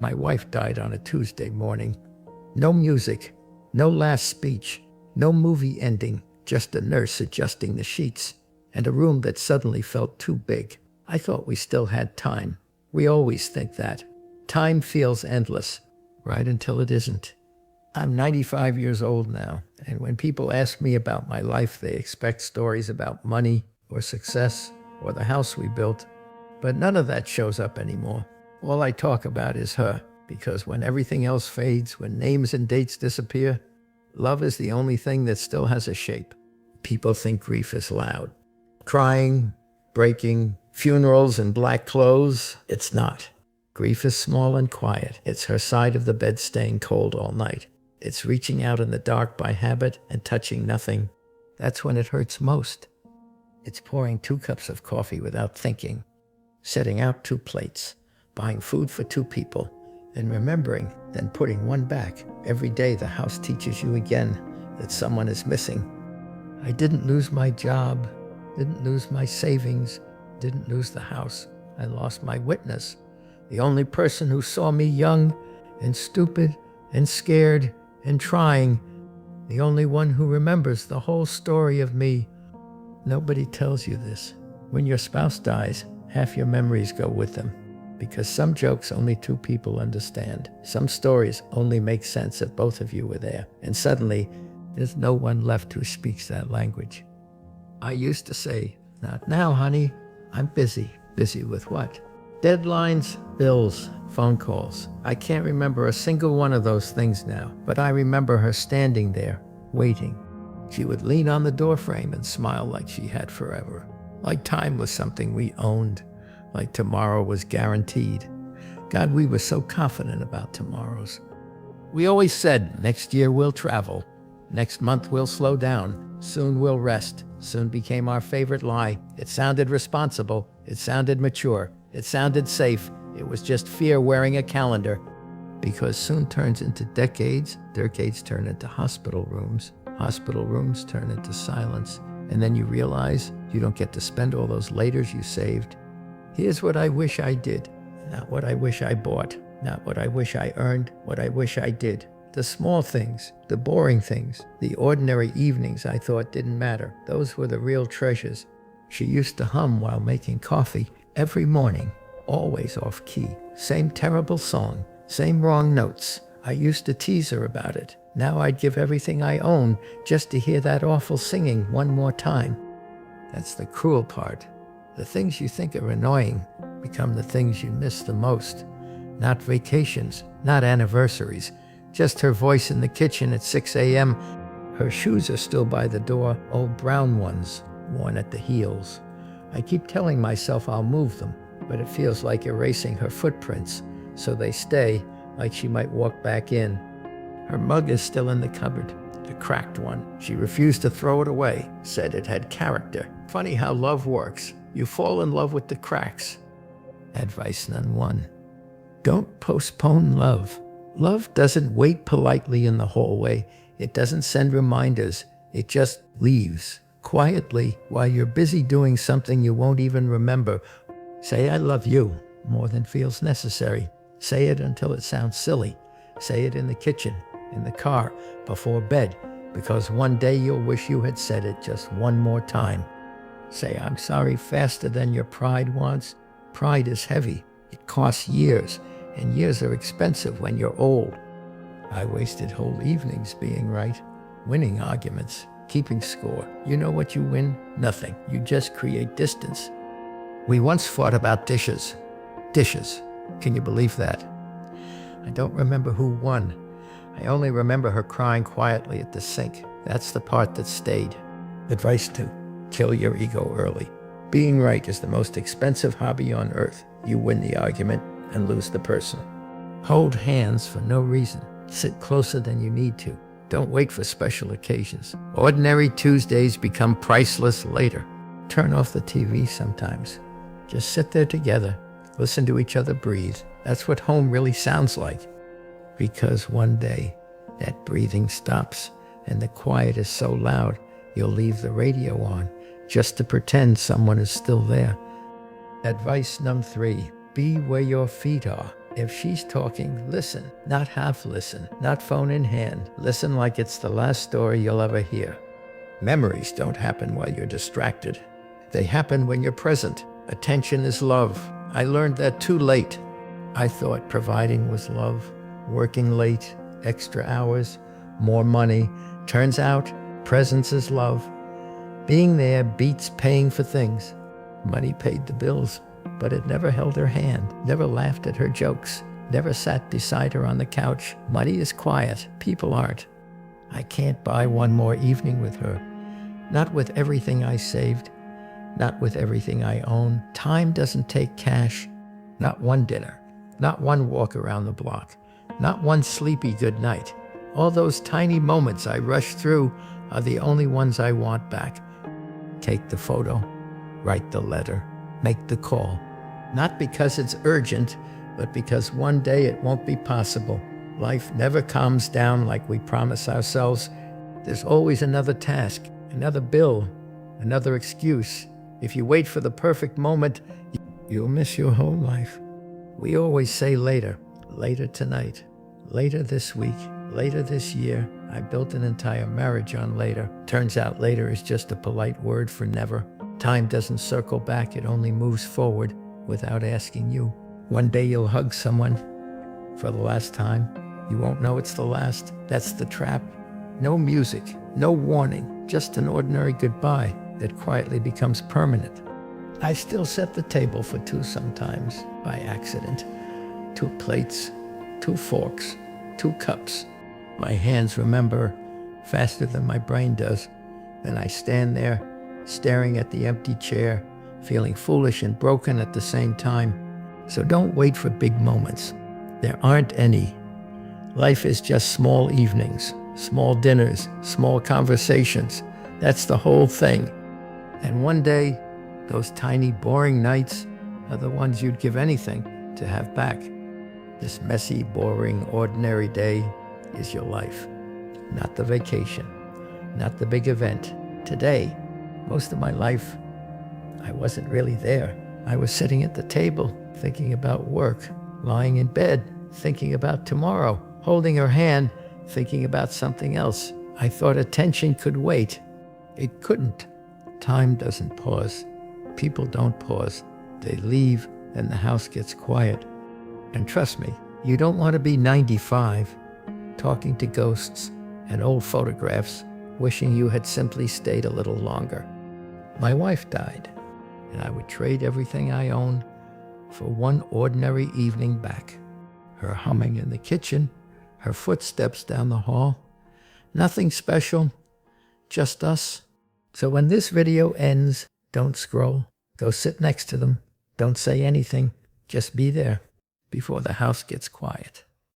My wife died on a Tuesday morning. No music, no last speech, no movie ending, just a nurse adjusting the sheets, and a room that suddenly felt too big. I thought we still had time. We always think that. Time feels endless, right until it isn't. I'm 95 years old now, and when people ask me about my life, they expect stories about money or success or the house we built. But none of that shows up anymore. All I talk about is her, because when everything else fades, when names and dates disappear, love is the only thing that still has a shape. People think grief is loud. Crying, breaking, funerals and black clothes. It's not. Grief is small and quiet. It's her side of the bed staying cold all night. It's reaching out in the dark by habit and touching nothing. That's when it hurts most. It's pouring 2 cups of coffee without thinking, setting out 2 plates, buying food for 2 people, and remembering, then putting 1 back. Every day the house teaches you again that someone is missing. I didn't lose my job, didn't lose my savings, didn't lose the house. I lost my witness, the only person who saw me young and stupid and scared and trying, the only one who remembers the whole story of me. Nobody tells you this. When your spouse dies, half your memories go with them, because some jokes only 2 people understand. Some stories only make sense if both of you were there, and suddenly there's no one left who speaks that language. I used to say, "Not now, honey. I'm busy." Busy with what? Deadlines, bills, phone calls. I can't remember a single one of those things now, but I remember her standing there, waiting. She would lean on the doorframe and smile like she had forever, like time was something we owned, like tomorrow was guaranteed. God, we were so confident about tomorrows. We always said, next year we'll travel. Next month we'll slow down. Soon we'll rest. Soon became our favorite lie. It sounded responsible. It sounded mature. It sounded safe. It was just fear wearing a calendar. Because soon turns into decades. Decades turn into hospital rooms. Hospital rooms turn into silence. And then you realize you don't get to spend all those laters you saved. Here's what I wish I did. Not what I wish I bought. Not what I wish I earned. What I wish I did. The small things, the boring things, the ordinary evenings I thought didn't matter. Those were the real treasures. She used to hum while making coffee every morning, always off key. Same terrible song, same wrong notes. I used to tease her about it. Now I'd give everything I own just to hear that awful singing one more time. That's the cruel part. The things you think are annoying become the things you miss the most. Not vacations, not anniversaries, just her voice in the kitchen at 6 a.m. Her shoes are still by the door, old brown ones, worn at the heels. I keep telling myself I'll move them, but it feels like erasing her footprints, so they stay, like she might walk back in. Her mug is still in the cupboard, the cracked one. She refused to throw it away, said it had character. Funny how love works. You fall in love with the cracks. Advice none 1. Don't postpone love. Love doesn't wait politely in the hallway. It doesn't send reminders. It just leaves, quietly, while you're busy doing something you won't even remember. Say I love you more than feels necessary. Say it until it sounds silly. Say it in the kitchen, in the car, before bed, because one day you'll wish you had said it just one more time. Say I'm sorry faster than your pride wants. Pride is heavy. It costs years, and years are expensive when you're old. I wasted whole evenings being right, winning arguments, keeping score. You know what you win? Nothing. You just create distance. We once fought about dishes. Dishes. Can you believe that? I don't remember who won. I only remember her crying quietly at the sink. That's the part that stayed. Advice 2. Kill your ego early. Being right is the most expensive hobby on earth. You win the argument and lose the person. Hold hands for no reason. Sit closer than you need to. Don't wait for special occasions. Ordinary Tuesdays become priceless later. Turn off the TV sometimes. Just sit there together. Listen to each other breathe. That's what home really sounds like. Because one day, that breathing stops, and the quiet is so loud, you'll leave the radio on, just to pretend someone is still there. Advice number 3. Be where your feet are. If she's talking, listen, not half listen, not phone in hand. Listen like it's the last story you'll ever hear. Memories don't happen while you're distracted. They happen when you're present. Attention is love. I learned that too late. I thought providing was love. Working late, extra hours, more money. Turns out, presence is love. Being there beats paying for things. Money paid the bills, but it never held her hand, never laughed at her jokes, never sat beside her on the couch. Money is quiet, people aren't. I can't buy one more evening with her. Not with everything I saved, not with everything I own. Time doesn't take cash. Not one dinner, not one walk around the block, not one sleepy good night. All those tiny moments I rush through are the only ones I want back. Take the photo, write the letter, make the call. Not because it's urgent, but because one day it won't be possible. Life never calms down like we promise ourselves. There's always another task, another bill, another excuse. If you wait for the perfect moment, you'll miss your whole life. We always say later, later tonight, later this week, later this year. I built an entire marriage on later. Turns out later is just a polite word for never. Time doesn't circle back, it only moves forward without asking you. One day you'll hug someone for the last time. You won't know it's the last. That's the trap. No music, no warning, just an ordinary goodbye that quietly becomes permanent. I still set the table for two sometimes, by accident. 2 plates, 2 forks, 2 cups. My hands remember faster than my brain does. Then I stand there, staring at the empty chair, feeling foolish and broken at the same time. So don't wait for big moments. There aren't any. Life is just small evenings, small dinners, small conversations. That's the whole thing. And one day, those tiny, boring nights are the ones you'd give anything to have back. This messy, boring, ordinary day is your life. Not the vacation, not the big event. Today, most of my life, I wasn't really there. I was sitting at the table, thinking about work, lying in bed, thinking about tomorrow, holding her hand, thinking about something else. I thought attention could wait. It couldn't. Time doesn't pause. People don't pause. They leave, and the house gets quiet. And trust me, you don't want to be 95, talking to ghosts and old photographs, wishing you had simply stayed a little longer. My wife died, and I would trade everything I own for one ordinary evening back. Her humming in the kitchen, her footsteps down the hall. Nothing special, just us. So when this video ends, don't scroll. Go sit next to them. Don't say anything. Just be there before the house gets quiet.